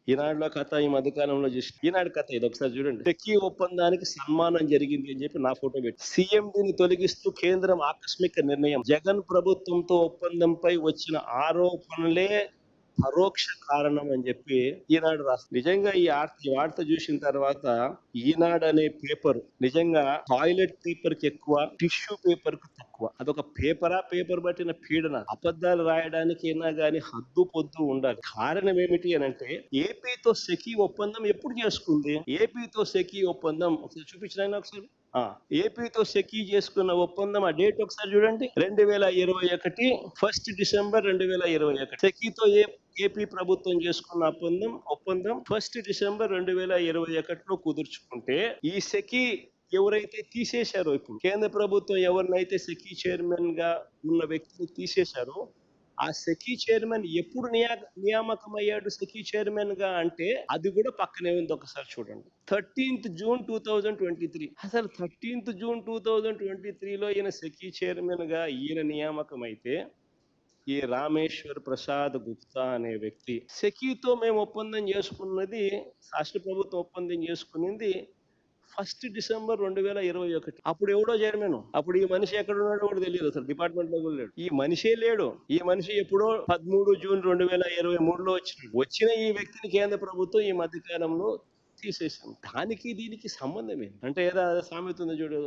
ఈనాడులో కథ ఈ మధ్యకాలంలో చూసి ఈనాడు కథ ఇది ఒకసారి చూడండి. టెక్కీ ఒప్పందానికి సన్మానం జరిగింది అని చెప్పి నా ఫోటో పెట్టి సీఎండిని తొలగిస్తూ కేంద్రం ఆకస్మిక నిర్ణయం. జగన్ ప్రభుత్వంతో ఒప్పందంపై వచ్చిన ఆరోపణలే పరోక్ష కారణం అని చెప్పి ఈనాడు రాస్తుంది. నిజంగా ఈ వార్త చూసిన తర్వాత ఈనాడు అనే పేపర్ నిజంగా టాయిలెట్ పేపర్ కి ఎక్కువ, టిష్యూ పేపర్ కు తక్కువ. అదొక పేపర్ పట్టిన పీడన. అబద్ధాలు రాయడానికి అయినా గానీ హద్దు పొద్దు ఉండాలి. కారణం ఏమిటి అని అంటే ఏపీతో సెకీ ఒప్పందం ఎప్పుడు చేసుకుంది? ఏపీతో సెకీ ఒప్పందం ఒకసారి చూపించిన ఒకసారి. ఏపీతో సెకీ చేసుకున్న ఒప్పందం ఆ డేట్ ఒకసారి చూడండి. 2021 1 డిసెంబర్ 2021. సెకీతో ఏపీ ప్రభుత్వం చేసుకున్న ఒప్పందం 1 డిసెంబర్ 2021లో కుదుర్చుకుంటే ఈ సెకీ ఎవరైతే తీసేశారో, ఇప్పుడు కేంద్ర ప్రభుత్వం ఎవరినైతే సెకీ చైర్మన్ గా ఉన్న వ్యక్తిని తీసేశారో ఆ సెకీ చైర్మన్ ఎప్పుడు నియామకం అయ్యాడు సెకీ చైర్మన్ గా అంటే అది కూడా పక్కనే ఉంది. ఒకసారి చూడండి. 13th June 2023. అసలు 13th June 2023లో ఈయన సెకీ చైర్మన్ గా ఈయన నియామకం అయితే ఈ రామేశ్వర్ ప్రసాద్ గుప్తా అనే వ్యక్తి సెకీతో మేము ఒప్పందం చేసుకున్నది, రాష్ట్ర ప్రభుత్వం ఒప్పందం చేసుకునింది 1 డిసెంబర్ 2021. అప్పుడు ఎవడో చైర్మన్. అప్పుడు ఈ మనిషి ఎక్కడ ఉన్నాడో కూడా తెలియదు, అసలు డిపార్ట్మెంట్ లో కూడా లేడు. ఈ మనిషే లేడు. ఈ మనిషి ఎప్పుడో 13 జూన్ 2023లో వచ్చిన ఈ వ్యక్తిని కేంద్ర ప్రభుత్వం ఈ మధ్య కాలంలో తీసేసింది. దానికి దీనికి సంబంధం ఏంటి అంటే ఏదో సామెత ఉంది చూడు,